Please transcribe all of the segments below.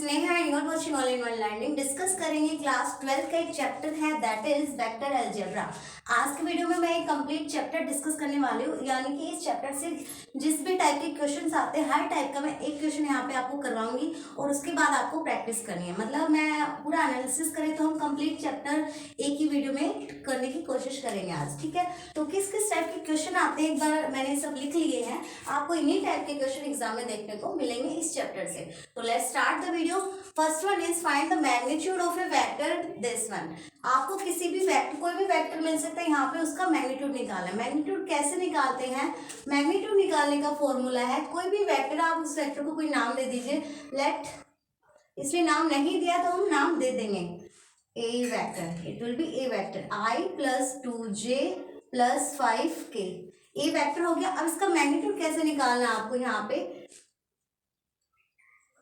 Sneha and you are watching all in one learning. Discuss करेंगे class 12 का एक chapter है दैट इज वेक्टर अलजेब्रा। आज के वीडियो में मैं एक कंप्लीट चैप्टर डिस्कस करने वाली हूँ, यानी कि इस चैप्टर से जिस भी टाइप के क्वेश्चंस आते हैं हर टाइप का मैं एक क्वेश्चन यहाँ पे आपको करवाऊंगी और उसके बाद आपको प्रैक्टिस करनी है। मतलब मैं पूरा एनालिसिस करें तो हम कंप्लीट चैप्टर एक ही वीडियो में करने की कोशिश करेंगे आज, ठीक है। तो किस किस टाइप के क्वेश्चन आते हैं एक बार मैंने सब लिख लिए हैं, आपको इन्हीं टाइप के क्वेश्चन एग्जाम में देखने को मिलेंगे इस चैप्टर से। तो let's start the video. First one is find the magnitude of A vector this one. आपको किसी भी वेक्टर, कोई भी वेक्टर मिल सकता है, यहाँ पे उसका मैग्नीट्यूड निकालना है। मैग्नीट्यूड कैसे निकालते हैं? मैग्नीट्यूड निकालने का फॉर्मूला है, कोई भी वेक्टर, आप उस वेक्टर को कोई नाम दे दीजिए। लेट, इसलिए नाम नहीं दिया तो हम नाम दे देंगे A vector, it will be a vector I + 2j + 5k। A vector हो गया। अब इसका मैग्नीट्यूड कैसे निकालना है आपको यहाँ पे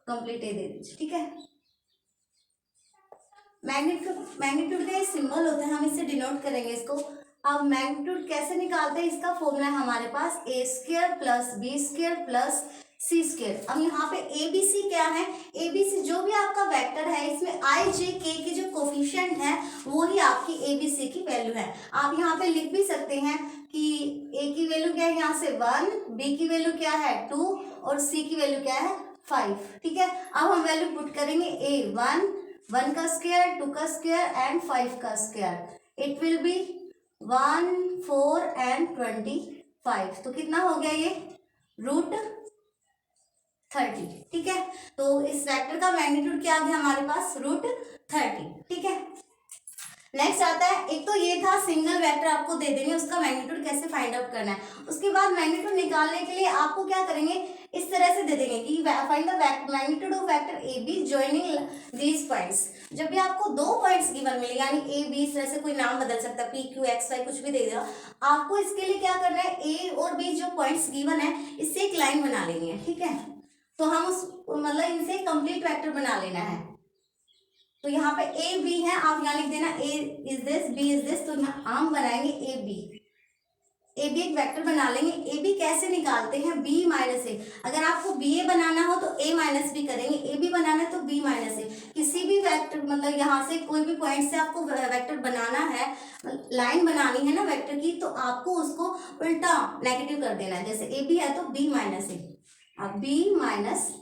कंप्लीट ए दे दीजिए, ठीक है। मैग्नीट्यूड का ये सिंबल होता है, हम इससे डिनोट करेंगे इसको। अब मैग्नीट्यूड कैसे निकालते हैं, इसका फॉर्मूला है हमारे पास a² + b² + c²। अब यहाँ पे abc क्या है? abc जो भी आपका वेक्टर है इसमें i j k के जो कोफिशिएंट है वो ही आपकी abc की वैल्यू है। आप यहाँ पे लिख भी सकते हैं कि a की वैल्यू क्या है, यहाँ से 1, b की वैल्यू क्या है 2 और c की वैल्यू क्या है 5, ठीक है। अब हम वैल्यू पुट करेंगे a 1 का स्क्वायर, 2 का स्क्वायर एंड 5 का square. It will B 1 4 and 25। तो कितना हो गया ये √30, ठीक है। तो इस वेक्टर का मैग्नीट्यूड क्या आ गया हमारे पास √30, ठीक है। नेक्स्ट आता है, एक तो ये था सिंगल वेक्टर आपको दे देंगे, उसका मैग्नीट्यूड कैसे फाइंड आउट करना है। उसके बाद मैग्नीट्यूड निकालने के लिए आपको क्या करेंगे, इस तरह से दे देंगे कि find the magnitude of vector A B joining these points. जब भी आपको दो पॉइंट्स गिवन मिले, यानी ए बी, इस तरह से कोई नाम बदल सकता है, पी क्यू एक्स वाई कुछ भी दे देगा, आपको इसके लिए क्या करना है, ए और बी जो पॉइंट्स गिवन है इससे एक लाइन बना लेनी है, ठीक है। तो हम उस मतलब इनसे कंप्लीट वेक्टर बना लेना है। तो यहाँ पे ए बी है, आप यहाँ लिख देना A is this, B is this. तो यहाँ हम बनाएंगे ए बी एक वेक्टर बना लेंगे। ए बी कैसे निकालते हैं, b - a। अगर आपको बी ए बनाना हो तो a - b करेंगे, ए बी बनाना है तो b - a। किसी भी वेक्टर, मतलब यहाँ से कोई भी पॉइंट से आपको वेक्टर बनाना है, लाइन बनानी है ना वेक्टर की, तो आपको उसको उल्टा नेगेटिव कर देना है। जैसे ए बी है तो b - a, अब b -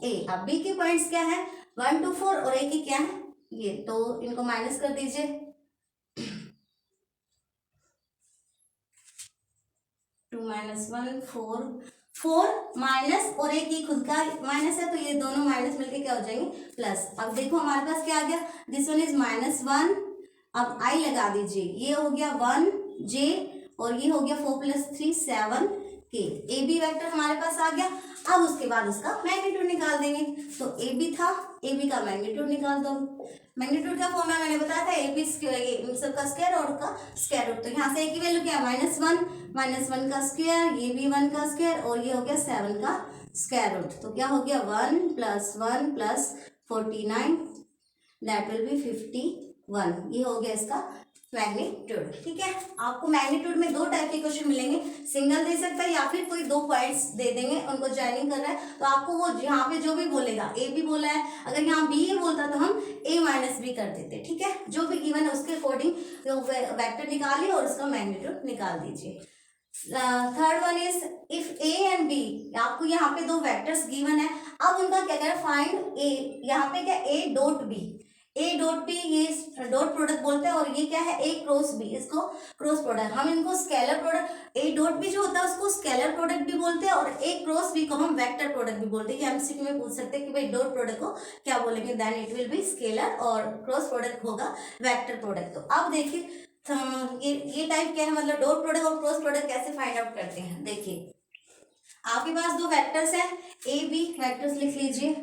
a। अब b के पॉइंट्स क्या है 1 2 4 और a की क्या है ये, तो इनको माइनस कर दीजिए। 2 - 1 4 माइनस और एक ही खुद का माइनस है, तो ये दोनों माइनस मिलके क्या हो जाएंगे प्लस। अब देखो हमारे पास क्या आ गया, दिस वन इज -1। अब i लगा दीजिए, ये हो गया 1j और ये हो गया 4 + 3 7k। ए बी वेक्टर हमारे पास आ गया। अब उसके बाद उसका मैग्नीट्यूड निकाल देंगे। तो ए बी था, ए बी का मैग्नीट्यूड निकाल दो। मैग्नीट्यूड का फॉर्मूला मैंने बताया था, ए बी सबका स्क्वायर और का स्क्वायर रूट। तो यहाँ से ए की वैल्यू क्या है -1 का स्क्वायर, ये भी 1 का स्क्वायर और ये हो गया 7 का स्क्वायर रूट। तो क्या हो गया 1 + 1 + 49 दैट विल बी 51। ये हो गया इसका मैग्नीट्यूड, ठीक है। आपको मैग्नीट्यूड में दो टाइप के क्वेश्चन मिलेंगे, सिंगल दे सकता है या फिर कोई दो पॉइंट्स दे देंगे, उनको ज्वाइनिंग करना है। तो आपको वो यहाँ पे जो भी बोलेगा, ए बी बोला है, अगर यहाँ बी ए बोलता तो हम a - b कर देते, ठीक है। जो भी गिवन है उसके अकॉर्डिंग तो वेक्टर निकालिए और उसका मैग्नीट्यूड निकाल दीजिए। Third one is if A and B, आपको यहाँ पे दो वेक्टर्स गिवन है, अब उनका क्या करें फाइंड ए। यहाँ पे क्या a dot B, A dot B ये डॉट प्रोडक्ट बोलते हैं, और ये क्या है ए क्रॉस बी, इसको क्रॉस प्रोडक्ट। हम इनको scalar product, A dot B जो होता है उसको स्केलर प्रोडक्ट भी बोलते हैं और ए क्रॉस बी को हम वेक्टर प्रोडक्ट भी बोलते हैं। ये एमसीक्यू में पूछ सकते हैं कि भाई डॉट प्रोडक्ट को क्या बोलेंगे, then it will be scalar और क्रॉस प्रोडक्ट होगा वेक्टर प्रोडक्ट। तो अब देखिए ये टाइप क्या है, मतलब डॉट प्रोडक्ट और क्रॉस प्रोडक्ट कैसे फाइंड आउट करते हैं। देखिए आपके पास दो वेक्टर्स हैं, ए बी वेक्टर्स लिख लीजिए,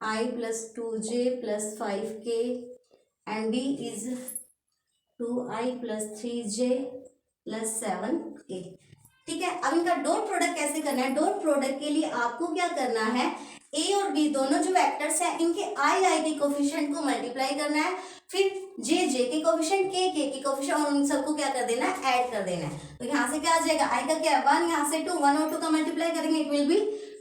I + 2j + 5k and b is 2i + 3j + 7k, ठीक है। अब इनका डॉट प्रोडक्ट कैसे करना है, डॉट प्रोडक्ट के लिए आपको क्या करना है, ए और बी दोनों जो वेक्टर्स हैं इनके i के कोफिशिएंट को मल्टीप्लाई करना है, फिर j के कोफिशिएंट, k के कोफिशिएंट, और उन सबको क्या कर देना है ऐड कर देना है। तो यहाँ से क्या आ जाएगा, i का क्या है 1, यहाँ से 2, 1 और 2 का मल्टीप्लाई करेंगे, इट विल बी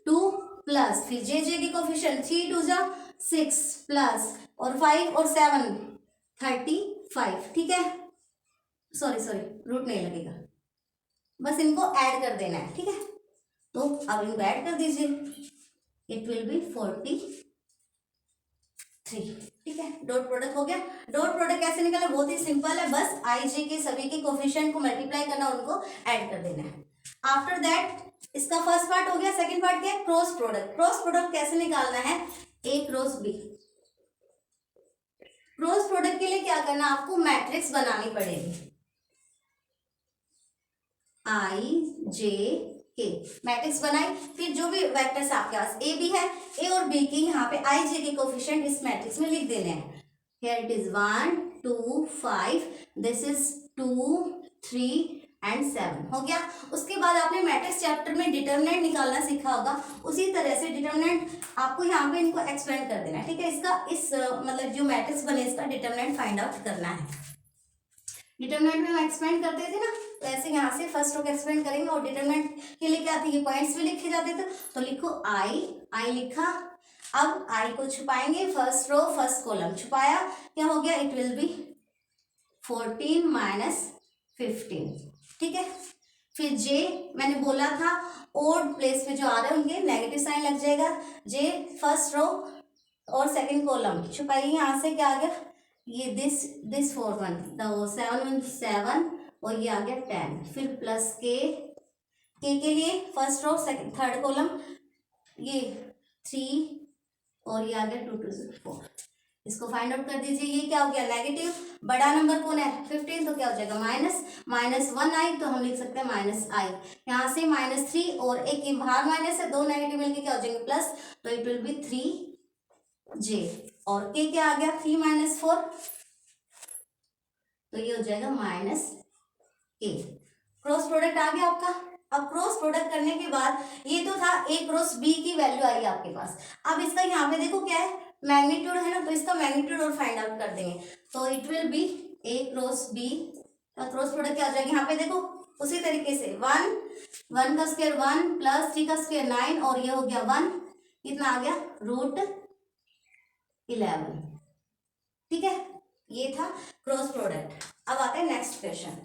2 प्लस फिर जे जे की कोफिशिएंट 3 2 जा 6 प्लस और 5 और 7 35, ठीक है। सॉरी रूट नहीं लगेगा, बस इनको ऐड कर देना है, ठीक है। तो अब इनको ऐड कर दीजिए, इट विल बी 43, ठीक है। डॉट प्रोडक्ट हो गया। डॉट प्रोडक्ट कैसे निकला, बहुत ही सिंपल है, बस आई जे के सभी के कोफिशिएंट को मल्टीप्लाई करना, उनको ऐड कर देना है। आफ्टर दैट इसका फर्स्ट पार्ट हो गया। सेकंड पार्ट क्या है, क्रॉस प्रोडक्ट। क्रॉस प्रोडक्ट कैसे निकालना है, A cross B. Cross product के लिए क्या करना, आपको मैट्रिक्स बनानी पड़ेगी, आई जे के मैट्रिक्स बनाई। फिर जो भी वेक्टर्स आपके पास ए बी है, ए और बी की यहाँ पे आई जे के कोफिशिएंट इस मैट्रिक्स में लिख देने हैं। Here it is 1 2 5, this is 2 3 and 7 हो गया। उसके बाद आपने मैट्रिक्स चैप्टर में डिटरमिनेंट निकालना सीखा होगा, उसी तरह से डिटरमिनेंट आपको यहाँ पे इनको एक्सपेंड कर देना है, ठीक है। इसका इस मतलब जो मैट्रिक्स बने इसका डिटरमिनेंट फाइंड आउट करना है। डिटरमिनेंट में हम एक्सपेंड करते थे ना, तो ऐसे यहाँ से फर्स्ट रो को एक्सपेंड करेंगे, और डिटरमिनेंट के लिए क्या थी, ये पॉइंट्स भी लिखे जाते थे। तो लिखो आई लिखा, अब आई को छुपाएंगे, फर्स्ट रो फर्स्ट कॉलम छुपाया, क्या हो गया, इट विल बी 14 माइनस 15, ठीक है। फिर जे मैंने बोला था ओड प्लेस पे जो आ रहे हैं उनके नेगेटिव साइन लग जाएगा। जे फर्स्ट रो और सेकंड कॉलम छुपाइए, यहाँ से क्या आ गया, ये दिस 4 1 7 1 7 और ये आ गया 10। फिर प्लस के के लिए first row second third column ये 3 और ये आ गया 2 2 4। इसको फाइंड आउट कर दीजिए, ये क्या हो गया, नेगेटिव। बड़ा नंबर कौन है, 15, तो क्या हो जाएगा माइनस 1 आई, तो हम लिख सकते हैं माइनस आई। यहाँ से -3 और एक बाहर माइनस है, दो नेगेटिव मिलके क्या हो जाएंगे प्लस, तो इट विल बी 3 जे। और के क्या आ गया, 3 - 4, तो ये हो जाएगा -a। क्रॉस प्रोडक्ट आ गया आपका। अब क्रॉस प्रोडक्ट करने के बाद ये तो था a क्रॉस b की वैल्यू आई आपके पास। अब इसका यहाँ पे देखो क्या है, मैग्नीट्यूड है ना, तो इसका मैग्नीट्यूड और फाइंड आउट कर देंगे। तो it will B a cross b का क्रॉस प्रोडक्ट क्या आ जाएगा, यहाँ पे देखो उसी तरीके से 1 का स्क्वायर 1 प्लस 3 का स्क्वायर 9 और ये हो गया 1, कितना आ गया √11, ठीक है। ये था क्रॉस प्रोडक्ट। अब आते हैं next question.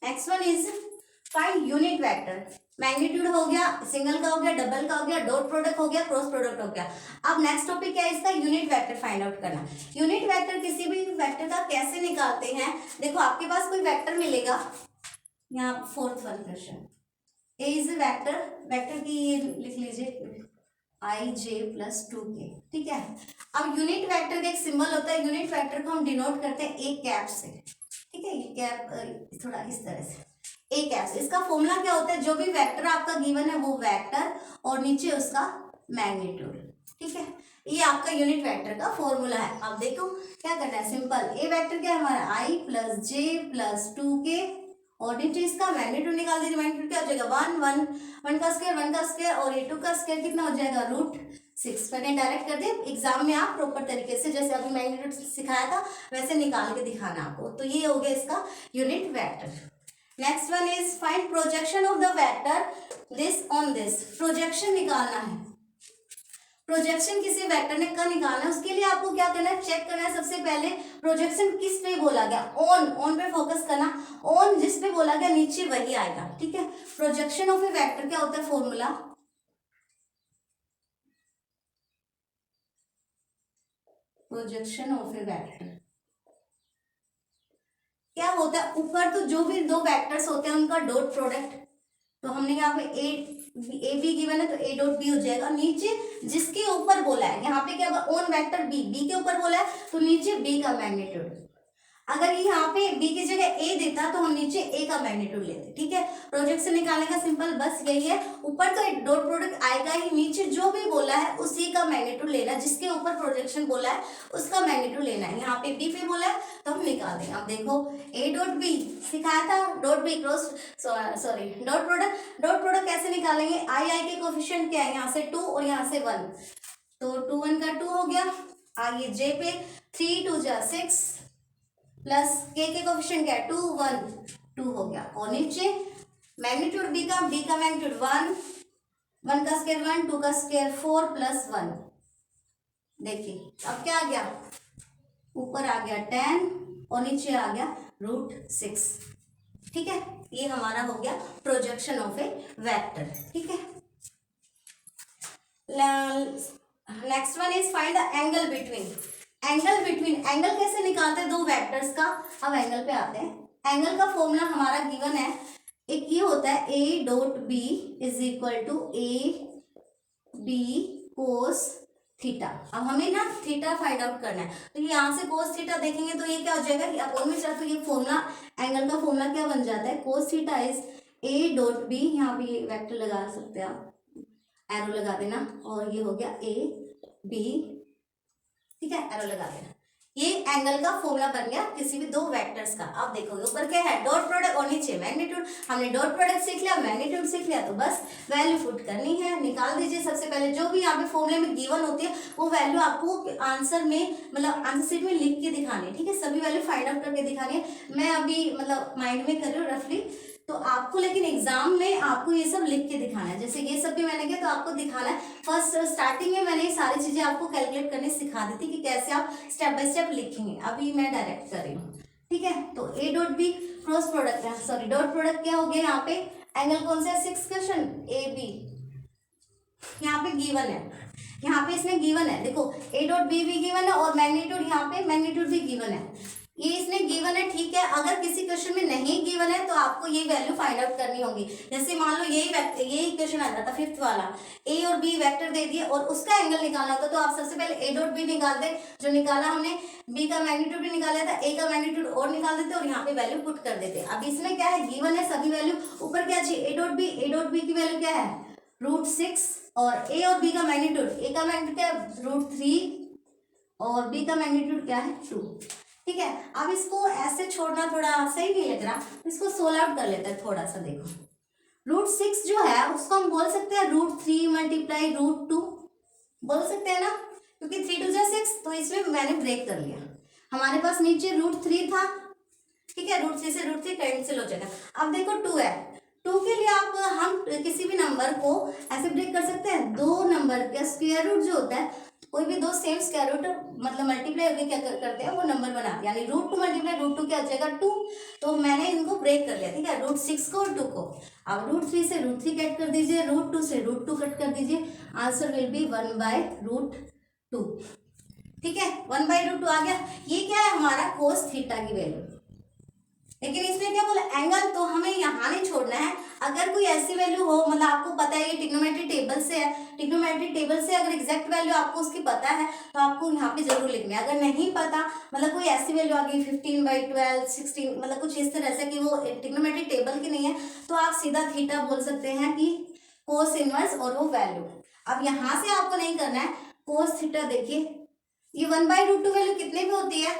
Next one is find unit vector. Magnitude हो गया, सिंगल का हो गया, डबल का हो गया, डॉट प्रोडक्ट हो गया, क्रॉस प्रोडक्ट हो गया। अब नेक्स्ट टॉपिक क्या है इसका, यूनिट वेक्टर फाइंड आउट करना। यूनिट वेक्टर किसी भी वेक्टर का कैसे निकालते हैं, देखो आपके पास कोई वेक्टर मिलेगा, यहाँ 4th one question, A is a vector, vector की ये लिख लीजिए आई जे प्लस 2k, ठीक है। अब यूनिट वेक्टर का एक सिंबल होता है, यूनिट वेक्टर को हम डिनोट करते हैं ए कैप से, ठीक है। ये कैप थोड़ा इस तरह से ए कैप से। इसका फॉर्मूला क्या होता है, जो भी वेक्टर आपका गिवन है वो वेक्टर और नीचे उसका मैग्नीट्यूड, ठीक है। ये आपका यूनिट वेक्टर का फॉर्मूला है। अब देखो क्या करना है, सिंपल। ए वेक्टर क्या है हमारा, आई प्लस जे प्लस 2k और नीचे इसका मैग्नीट्यूड निकाल दीजिए। मैग्नीट्यूड क्या हो जाएगा 1 का स्क्वायर और ये 2 का स्क्वायर कितना हो जाएगा √6। मैंने डायरेक्ट कर दिया, एग्जाम में आप प्रॉपर तरीके से जैसे अभी मैग्नीट्यूड सिखाया था वैसे निकाल के दिखाना आपको। तो ये हो गया इसका unit vector. Next one is find projection of the vector this on this. Projection निकालना है, प्रोजेक्शन किसी वेक्टर ने का निकालना है। उसके लिए आपको क्या करना है, चेक करना है सबसे पहले प्रोजेक्शन किस पे बोला गया, ऑन पे फोकस करना। ऑन जिस पे बोला गया नीचे वही आएगा, ठीक है। प्रोजेक्शन ऑफ ए वेक्टर क्या होता है, formula projection of A vector क्या होता है, ऊपर तो जो भी दो वेक्टर्स होते हैं उनका डॉट प्रोडक्ट। तो हमने यहाँ पे ए बी गिवन है तो ए डॉट बी हो जाएगा। नीचे जिसके ऊपर बोला है, यहाँ पे क्या होगा, ऑन वेक्टर बी के ऊपर बोला है तो नीचे बी का मैग्नीट्यूड। अगर यहाँ पे b की जगह a देता तो हम नीचे a का मैग्नीट्यूड लेते, ठीक है। प्रोजेक्शन निकालने का सिंपल बस यही है, ऊपर तो एक डॉट प्रोडक्ट आएगा ही, नीचे जो भी बोला है उसी का मैग्नीट्यूड लेना, जिसके ऊपर प्रोजेक्शन बोला है उसका मैग्नीट्यूड लेना है। यहाँ पे b पे बोला है तो हम निकाल देंगे। अब देखो a डॉट b सिखाया था, dot b cross sorry dot product कैसे निकालेंगे, आई के कोफिशिएंट क्या है, यहाँ से 2 और यहाँ से 1, तो 2 1 का 2 हो गया। आगे j पे 3 2 जा 6 प्लस k के कोफिशिएंट क्या है 2 1 2 हो गया, और नीचे मैग्नीट्यूड b का मैग्नीट्यूड 1 1 का स्क्वायर 1 2 का स्क्वायर 4 प्लस 1। देखिए अब क्या आ गया, ऊपर आ गया 10 और नीचे आ गया √6, ठीक है। ये हमारा हो गया प्रोजेक्शन ऑफ ए वेक्टर, ठीक है। Next one is find the angle between. Angle कैसे निकालते हैं दो वेक्टर्स का। अब एंगल पे आते हैं। एंगल का फॉर्मूला हमारा गिवन है, एक ये होता है a dot B is equal to A B cos theta. अब हमें ना थीटा फाइंड आउट करना है, तो ये यहाँ से कोस थीटा देखेंगे तो ये क्या हो जाएगा, अपोन में चला तो ये फॉर्मूला एंगल का फॉर्मूला क्या बन जाता है, cos theta is a dot B, यहाँ पे ये वेक्टर लगा सकते हैं आप, एरो लगा देना, और ये हो गया a b, ठीक है, एरो लगा देना। ये एंगल का फॉर्मूला बन गया किसी भी दो वेक्टर्स का। अब देखो ऊपर क्या है डॉट प्रोडक्ट और नीचे मैग्नीट्यूड। हमने डॉट प्रोडक्ट सीख लिया, मैग्नीट्यूड सीख लिया, तो बस वैल्यू पुट करनी है, निकाल दीजिए। सबसे पहले जो भी यहाँ पे फॉर्मूले में गिवन होती है वो वैल्यू आपको आंसर में मतलब आंसर शीट में लिख के दिखानी है, ठीक है। सभी वैल्यू फाइंड आउट करके दिखानी है। मैं अभी मतलब माइंड में कर रही हूँ रफली, तो आपको लेकिन एग्जाम में आपको ये सब लिख के दिखाना है। जैसे ये सब भी मैंने किया तो आपको दिखाना है। फर्स्ट स्टार्टिंग में मैंने ये सारी चीजें आपको कैलकुलेट करने सिखा दी थी कि कैसे आप स्टेप बाय स्टेप लिखेंगे। अभी मैं डायरेक्ट कर रही हूँ, ठीक है। तो a dot B cross product है, सॉरी डॉट प्रोडक्ट क्या हो गया, यहाँ पे एंगल कौन सा है 6 क्वेश्चन ए बी, यहाँ पे गिवन है, यहाँ पे इसमें गिवन है, देखो a डॉट बी भी गिवन है और मैग्नीट्यूड यहाँ पे मैग्नीट्यूड भी गिवन है, ये इसमें गिवन है, ठीक है। अगर किसी क्वेश्चन में नहीं गिवन है तो आपको ये वैल्यू फाइंड आउट करनी होगी। जैसे मान लो यही क्वेश्चन आ जाता फिफ्थ वाला, a और b वेक्टर दे दिए और उसका एंगल निकालना होता, तो आप सबसे पहले a डॉट बी निकाल दे, जो निकाला हमने b का मैग्नीट्यूड भी निकाला था, a का मैग्नीट्यूड और निकाल देते और यहाँ पे वैल्यू पुट कर देते। अब इसमें क्या है गिवन है सभी वैल्यू, ऊपर क्या चाहिए a डॉट बी की वैल्यू क्या है √6 और a और b का मैग्नीट्यूड, a का मैग्नीट्यूड क्या है √3 और b का मैग्नीट्यूड क्या है 2, ठीक है। अब इसको ऐसे छोड़ना थोड़ा सही नहीं लग रहा, इसको सोल्व आउट कर लेते हैं थोड़ा सा। देखो √6 जो है उसको हम बोल सकते हैं √3 मल्टीप्लाई √2 बोल सकते हैं ना, क्योंकि 3 2 जा 6, तो इसमें मैंने ब्रेक कर लिया। हमारे पास नीचे √3 था, ठीक है, √3 से √3 कैंसिल हो जाएगा। अब देखो 2 है, 2 के लिए आप हम किसी भी नंबर को ऐसे ब्रेक कर सकते हैं, दो नंबर का स्क्वायर रूट जो होता है, कोई भी दो सेम स्क्वायर रूट मतलब मल्टीप्लाई होकर क्या करते हैं वो नंबर बनाते हैं, यानी √2 मल्टीप्लाई √2 क्या हो जाएगा 2, तो मैंने इनको ब्रेक कर लिया, ठीक है, √6 को और 2 को। अब √3 से √3 कट कर दीजिए, √2 से √2 कट कर दीजिए, आंसर विल बी 1/√2, ठीक है, 1/√2 आ गया। ये क्या है हमारा कोस थीटा की वैल्यू, लेकिन इसमें क्या बोला एंगल, तो हमें यहाँ नहीं छोड़ना है। अगर कोई ऐसी वैल्यू हो, मतलब आपको पता है ये ट्रिग्नोमेट्री टेबल से है, ट्रिग्नोमेट्री टेबल से अगर एग्जैक्ट वैल्यू आपको उसकी पता है तो आपको यहाँ पे जरूर लिखना है। अगर नहीं पता, मतलब कोई ऐसी वैल्यू आ गई 15/12 16, मतलब कुछ इस तरह से कि वो ट्रिग्नोमेट्री टेबल की नहीं है, तो आप सीधा थीटा बोल सकते हैं कि कोस इनवर्स और वो वैल्यू। अब यहाँ से आपको नहीं करना है, कोस थीटा देखिए ये 1/√2 वैल्यू कितने पे होती है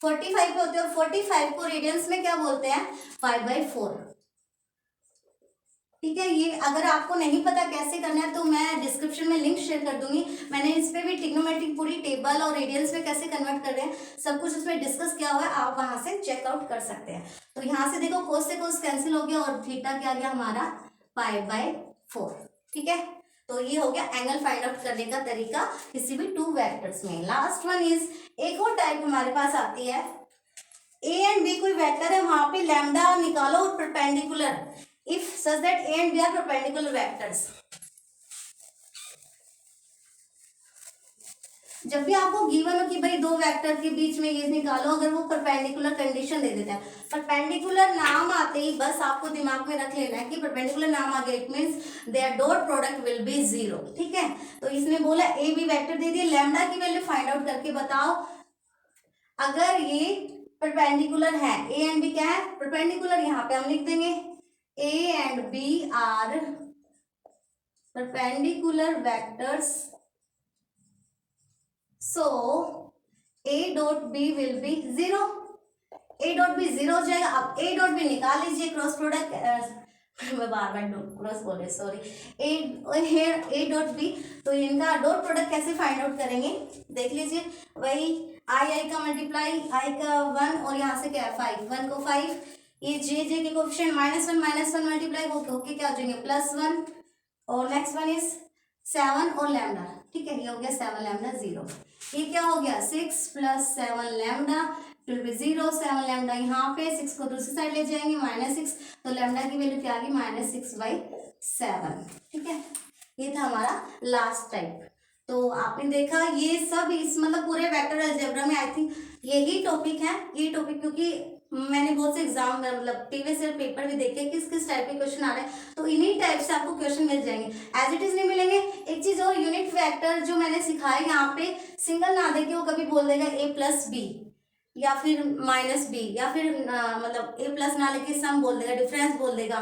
45 पे होते हैं, और 45 को रेडियंस में क्या बोलते हैं 5/4, ठीक है। ये अगर आपको नहीं पता कैसे करना है तो मैं डिस्क्रिप्शन में लिंक शेयर कर दूंगी, मैंने इस पे भी ट्रिग्नोमेट्रिक पूरी टेबल और रेडियंस में कैसे कन्वर्ट कर रहे हैं सब कुछ उसमें डिस्कस किया हुआ है, आप वहां से चेकआउट कर सकते हैं। तो यहाँ से देखो कोस से कोस कैंसिल हो गया और थीटा क्या आ गया हमारा 5/4, ठीक है। तो ये हो गया एंगल फाइंड आउट करने का तरीका किसी भी टू वेक्टर्स में। लास्ट वन इज एक और टाइप हमारे पास आती है, ए एंड बी कोई वेक्टर है, वहां पे लैम्डा निकालो और perpendicular, if such that A and B are perpendicular vectors. जब भी आपको गिवन हो कि भाई दो वेक्टर के बीच में ये निकालो, अगर वो परपेंडिकुलर कंडीशन दे देता है, परपेंडिकुलर नाम आते ही बस आपको दिमाग में रख लेना है कि परपेंडिकुलर नाम आ गया, it means their dot product will be 0, ठीक है। तो इसने बोला ए बी वेक्टर दे दिए, लैम्डा की वैल्यू फाइंड आउट करके बताओ अगर ये परपेंडिकुलर है, ए एंड बी क्या है परपेंडिकुलर, यहाँ पे हम लिख देंगे A and B are perpendicular vectors, so A dot B will be 0, A dot B 0 हो जाएगा। अब ए डॉट बी निकाल लीजिए, क्रॉस प्रोडक्ट मैं बार बार क्रॉस बोले सॉरी, ए डॉट बी, तो इनका डॉट प्रोडक्ट कैसे फाइंड आउट करेंगे देख लीजिए, वही आई का मल्टीप्लाई, आई का 1 और यहाँ से क्या है 5, 1 को 5, ये जे के कोएफिशिएंट -1 मल्टीप्लाई होके क्या हो जाएंगे +1, और नेक्स्ट वन इज 7 और लैम्डा, ठीक है, ये हो गया 7 लैम्डा 0, ये क्या हो गया 6 + 7 लैम्डा फिर भी 0, 7 लैम्डा यहाँ पे, 6 को दूसरी साइड ले जाएंगे -6, तो लैम्डा की वैल्यू क्या आ गई -6/7, ठीक है। ये था हमारा लास्ट टाइप। तो आपने देखा ये सब इस मतलब पूरे वेक्टर अलजेब्रा में आई थिंक यही टॉपिक है, ये टॉपिक क्योंकि मैंने बहुत से एग्जाम में मतलब प्रीवियस ईयर पेपर भी देखे किस किस टाइप के क्वेश्चन आ रहे हैं, तो इन्हीं टाइप से आपको क्वेश्चन मिल जाएंगे, एज इट इज नहीं मिलेंगे। एक चीज और, यूनिट वेक्टर जो मैंने सिखाया यहाँ पे सिंगल ना देके वो कभी बोल देगा a+b या फिर -b या फिर मतलब a+ ना लेके सम बोल देगा, डिफरेंस बोल देगा,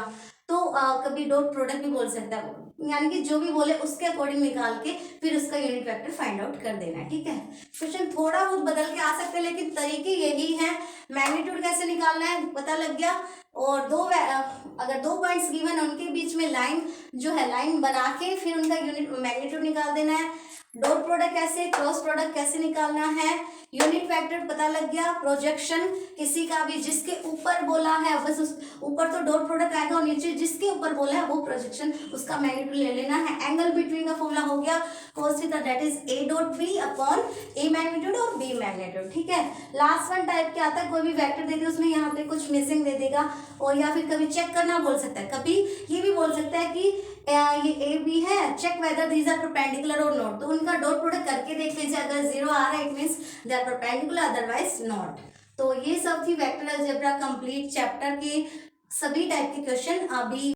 तो कभी डॉट प्रोडक्ट भी बोल सकता है, यानी कि जो भी बोले उसके अकॉर्डिंग निकाल के फिर उसका यूनिट वेक्टर फाइंड आउट कर देना है, ठीक है। क्वेश्चन थोड़ा बहुत बदल के आ सकते हैं लेकिन तरीके यही है। मैग्नीट्यूड कैसे निकालना है पता लग गया, और अगर 2 पॉइंट्स गिवन है उनके बीच में लाइन जो है लाइन बना के फिर उनका यूनिट मैग्नीट्यूड निकाल देना है। डॉट प्रोडक्ट कैसे, क्रॉस प्रोडक्ट कैसे निकालना है, यूनिट वेक्टर पता लग गया, प्रोजेक्शन किसी का भी जिसके ऊपर बोला है बस उस ऊपर तो डॉट प्रोडक्ट आएगा और नीचे जिसके ऊपर बोला है वो प्रोजेक्शन उसका मैग्नीट्यूड ले लेना है। एंगल बिटवीन का फॉर्मूला हो गया cos theta that is a dot B upon a magnitude और b मैग्नीट्यूड, ठीक है। लास्ट वन टाइप क्या आता है, कोई भी वेक्टर दे दे उसमें यहाँ पे कुछ मिसिंग दे देगा, और या फिर कभी चेक करना बोल सकता है, कभी ये भी बोल सकता है कि ये ए बी है, check whether these are perpendicular और नॉट, तो उनका डॉट प्रोडक्ट करके देख लीजिए, अगर 0 आ रहा है it means they are perpendicular otherwise not. तो ये सब थी वेक्टर अलजेब्रा कंप्लीट चैप्टर के सभी टाइप के क्वेश्चन। अभी